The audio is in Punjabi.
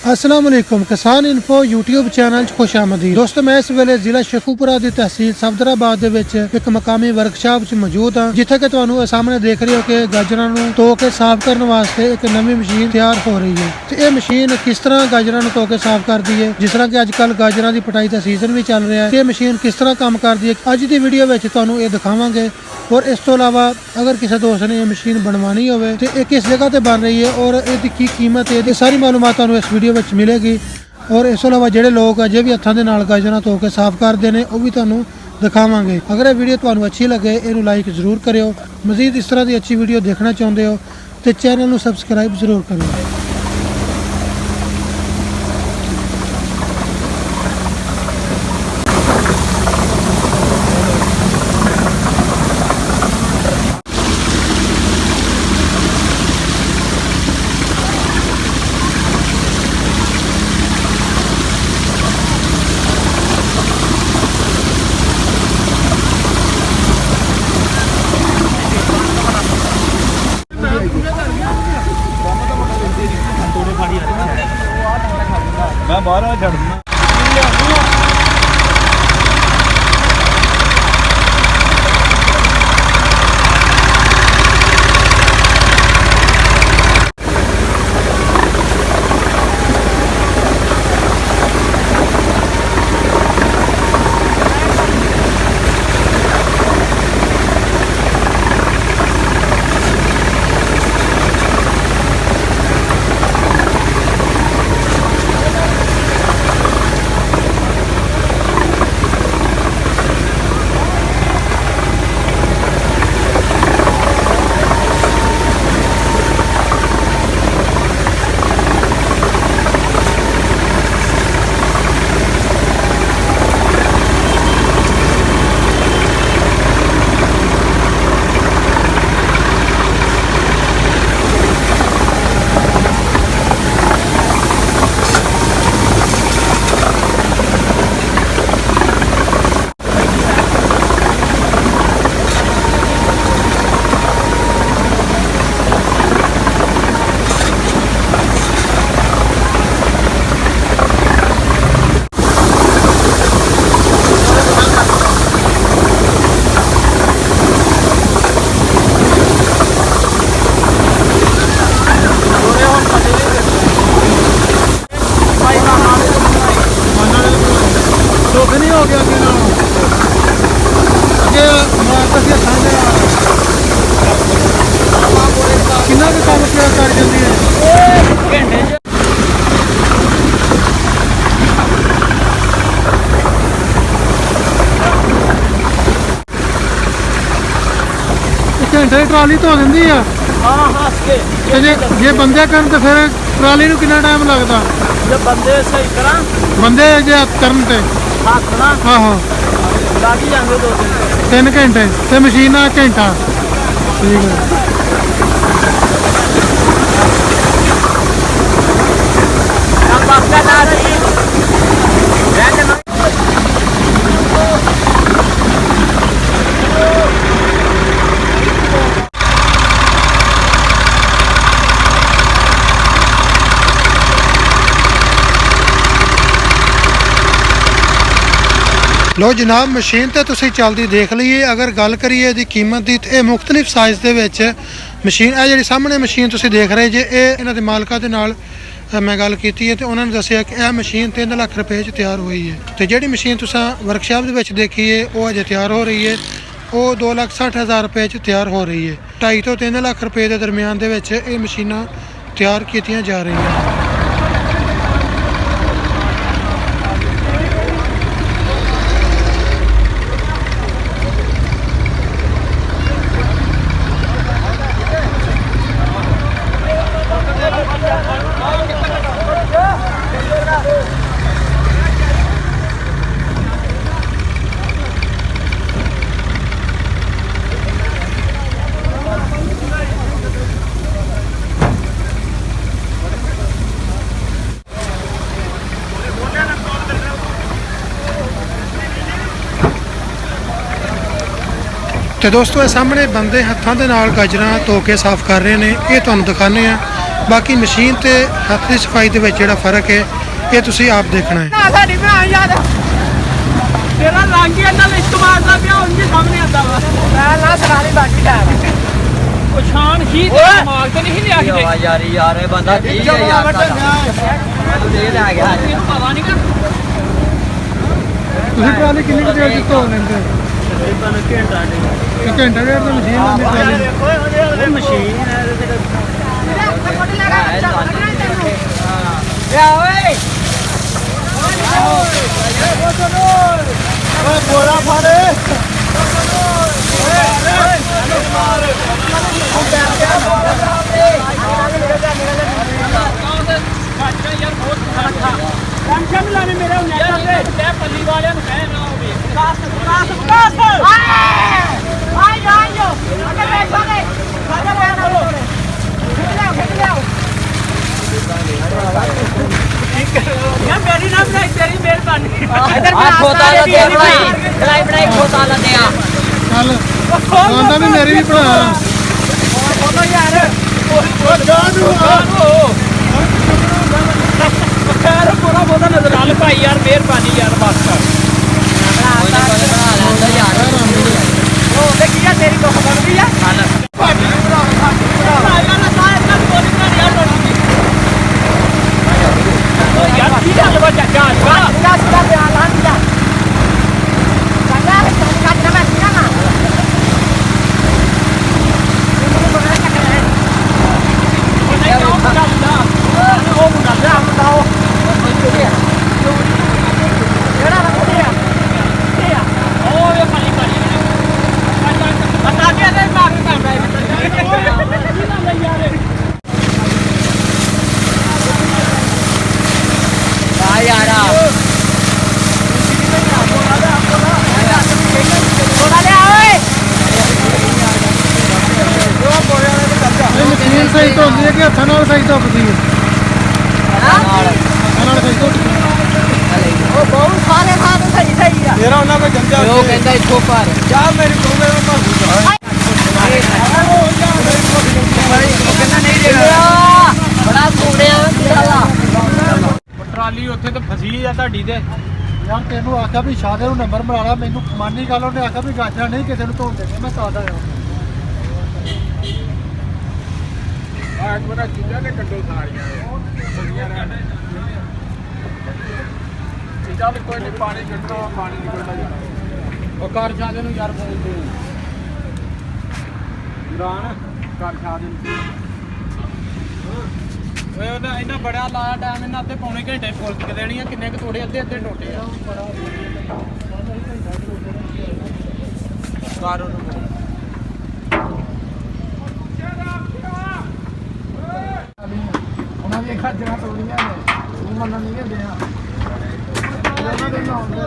अस्सलाम वालेकुम किसान इन्फो यूट्यूब चैनल खुश आमदी दोस्तों। मैं इस वेले जिला शेखुपुरा की तहसील सफदराबाद एक मकामी वर्कशॉप च मौजूद हाँ, जिथे कि तुहानू सामने देख रहे हो कि गाजरां नू धो के साफ करने वास्ते एक नवी मशीन तैयार हो रही है। तो यह मशीन किस तरह गाजरां नू धो के साफ करती है, जिस तरह कि अजकल गाजरां की पिटाई का सीजन भी चल रहा है, ये मशीन किस तरह काम करती है अज की वीडियो में तुहानू ये दिखावांगे। और इस तो अलावा अगर किसी दोस्त ने यह मशीन बनवानी हो तो ये किस जगह पर बन रही है और इसकी की कीमत है, ये सारी मालूमात तुहानू इस वीडियो में मिलेगी। और इस तो अलावा जोड़े लोग अजे भी हथों के नाल गाजरां धो के साफ करते हैं वह भी तुहानू दिखावांगे। अगर ये वीडियो तुहानू अच्छी लगे इनू लाइक जरूर करियो। मजीद इस तरह की अच्छी वीडियो देखना चाहते हो तो चैनल को सबसक्राइब जरूर करियो। मैं बाहर छड़ दूँ हो गया कितना भी काम कर जल्दी है घंटे ट्राली धो दी है। जे बंदे कर तो फिर ट्राली नूं कितना टाइम लगता? जब बंदे सही करा बंदे जे करन ते आहो लग ही जाएंगे 3 घंटे ते मशीन घंटा। ठीक है लो जनाब, मशीन तो तुसीं चलती देख लीए। अगर गल करिए दी कीमत की तो यह मुख्तलिफ साइज़ के मशीन है। जी सामने मशीन तुसीं देख रहे जे इन्हां दे मालकां दे नाल मैं गल की है तो उन्होंने दसिया कि यह मशीन 3 लाख रुपए तैयार हुई है। तो जी मशीन तुसां वर्कशॉप के देखी है वह अजे तैयार हो रही है, वो 2,60,000 रुपए तैयार हो रही है। 2.5 तो 3 लाख रुपए के दरम्यान ये मशीनां तैयार की जा रही हैं। तो दोस्तों सामने बंदे हथों के नाल गाजरां धो के साफ कर रहे हैं, ये तुहानूं दिखाने हैं। ਬਾਕੀ ਮਸ਼ੀਨ ਤੇ ਹੱਥ ਦੀ ਸਫਾਈ ਦੇ ਵਿੱਚ ਜਿਹੜਾ ਫਰਕ ਹੈ ਇਹ ਤੁਸੀਂ ਆਪ ਦੇਖਣਾ ਹੈ। ਨਾ ਸਾਡੀ ਭਰਾ ਯਾਰ ਤੇਰਾ ਲਾਂਗੀ ਨਾਲ ਇਸਤੇਮਾਲ ਦਾ ਪਿਆ ਉਂਝ ਸਾਹਮਣੇ ਆਂਦਾ ਵਾ ਮੈਂ ਨਾ ਸਰਾਣੀ ਬਾਕੀ ਦਾ ਉਹ ਸ਼ਾਨ ਹੀ ਤੇ ਦਿਮਾਗ ਤੇ ਨਹੀਂ ਲਿਆ ਕਿਤੇ ਯਾਰ ਇਹ ਬੰਦਾ ਠੀਕ ਹੈ ਯਾਰ ਤੂੰ ਦੇ ਲੈ ਗਿਆ ਤੈਨੂੰ ਪਤਾ ਨਹੀਂ ਕਿ ਤੁਸੀਂ ਟਰਾਲੀ ਕਿੰਨੀ ਕੁ ਦੇਰ ਚ ਧੋ ਲੈਂਦੇ ਹੋ? ਘੰਟਾ ਘੰਟਾ ਡੇਢ ਤਾਂ ਮਸ਼ੀਨ ਲਾਉਂਦੀ ਟਰਾਲੀ ਨੂੰ। ਮਸ਼ੀਨ ਹੈ ਯਾ ਓਏ ਓਏ ਬੋਲਾ ਫਾੜੇ ਟੈਨਸ਼ਨ ਲਾਣੇ ਮੇਰੇ ਹੁੰਦੇ ਤੇ ਪੱਲੀ ਵਾਲਿਆਂ ਨੂੰ ਕਹਿ ਨਾ ਹੋਵੇ ਕਾਸ ਆਏ ਆਇਓ ਅੱਗੇ ਬੈਠੋਗੇ ਸਾਡਾ ਬੈਠ ਲਓ ਖਿੱਚ ਲਿਆਓ ਯਾਰ ਮੇਰੀ ਨਾ ਬਣਾਈ ਤੇਰੀ ਮਿਹਰਬਾਨੀ ਇਧਰ ਖੋਤਾ ਲਾ ਦੇ ਬਣਾਈ ਖੋਤਾ ਲਾ ਦੇ ਆ ਚੱਲ ਆਂਦਾ ਵੀ ਮੇਰੀ ਵੀ ਭਰਾ ਬੋਲੋ ਯਾਰ ਉਹ ਜਾਨੂ ਖੈਰ ਪੂਰਾ ਬੋਲਦਾ ਨਜ਼ਰ ਆ ਲੈ ਭਾਈ ਯਾਰ ਮਿਹਰਬਾਨੀ ਯਾਰ ਬਸ ਬਣਾ ਲੈਂਦਾ ਯਾਰ ਉਹ ਦੇਖੀ ਯਾਰ ਤੇਰੀ ਦੁੱਖ ਬਣਦੀ ਆ ਭਾਜੀ ਭਰਾ ਯਾਰ ਨਾ ਸਾਇਦ ਨਾ ਬੋਲੀ ਨਾ ਯਾਰ ਲੋੜੀ ਯਾਰ ਕੀ ਗੱਲ ਵਾ ਚੱਕਾ ਦਾ ਸਿੱਧਾ ਪਿਆ ਲਾਂ ਦਾ ਚੱਲਾ ਕੱਟ ਨਾ ਮੈਂ ਨਾ ਉਹ ਮੁੰਡਾ ਜਾ ਮੁੰਡਾ ਕਿਹੜਾ ਰੱਖਿਆ ਕੀ ਆ ਉਹ ਇਹ ਖਾਲੀ ਖਾਲੀ ਬਤਾ ਕੇ ਦੇ ਮਾਰ ਕੇ ਕੰਮ ਆ ਯਾਰ ਇਹ ਮਸ਼ੀਨ ਸਹੀ ਧੋਂਦੀ ਹੈ ਕਿ ਹੱਥਾਂ ਨਾਲ ਸਹੀ ਧੋਂਦੀ ਹੈ? ਹੱਥਾਂ ਨਾਲ ਸਹੀ ਧੋਂਦੀ ਉਹ ਬਹੁਤ ਸਾਰੇ ਥਾਂ ਤੇ ਸਹੀ ਸਹੀ ਆ ਤੇਰਾ ਉਹਨਾਂ ਕੋਲ ਜੰਜਾ ਉਹ ਕਹਿੰਦਾ ਇੱਥੋਂ ਪਰ ਜਾ ਮੇਰੀ ਕੋਲੇ ਮੈਂ ਭਰ ਦੂੰਗਾ। ਕਹਿੰਦਾ ਨਹੀਂ ਦੇਗਾ ਬੜਾ ਸੋਹਣਿਆ ਤੇਰਾ ਟਰਾਲੀ ਉੱਥੇ ਤੇ ਫਸੀ ਆ ਤੁਹਾਡੀ ਤੇ ਯਾਰ ਤੈਨੂੰ ਆਖਿਆ ਵੀ ਸ਼ਾਦੇ ਨੂੰ ਨੰਬਰ ਬਣਾ ਲਾ, ਮੈਨੂੰ ਮਾਨੀ ਗੱਲ ਉਹਨੇ ਆਖਿਆ ਵੀ ਗਾਜਰਾਂ ਨਹੀਂ ਕਿਸੇ ਨੂੰ ਧੋਣ ਦੇਣੀ, ਮੈਂ ਤਾਦਾ ਆ ਇੱਕ ਵਾਰ ਚੀਜ਼ਾਂ ਨੇ ਕੱਢੋ ਸਾਰੀਆਂ ਚੀਜ਼ਾਂ ਵੀ ਕੋਈ ਨਹੀਂ ਪਾਣੀ ਕੱਢਣਾ ਪਾਣੀ ਨਿਕਲਦਾ ਜਾਣਾ ਉਹ ਕਰ ਸ਼ਾਦੇ ਨੂੰ ਯਾਰ ਫੋਨ ਤੇ ਇਮਰਾਨ ਕਰ ਸ਼ਾਦੇ ਨੂੰ ਓਏ ਉਹਦਾ ਇਹਨਾਂ ਬੜਾ ਲਾਇਆ ਟਾਈਮ ਇਹਨਾਂ ਅੱਧੇ ਪੌਣੇ ਘੰਟੇ ਫੁੱਲ ਕੇ ਦੇਣੀ ਆ ਕਿੰਨੇ ਕੁ ਤੋੜੇ ਅੱਧੇ ਅੱਧੇ ਟੋਟੇ ਆ ਕਰ ਉਹਨੂੰ ਉਹਨਾਂ ਦੀਆਂ ਖਾਜਣਾ ਤੋੜੀਆਂ ਨੇ ਉਹ ਮੰਨਣ ਨਹੀਂ ਦਿੰਦੇ ਆ ਉਹਨਾਂ ਦੇ ਨਾਮ ਦੇ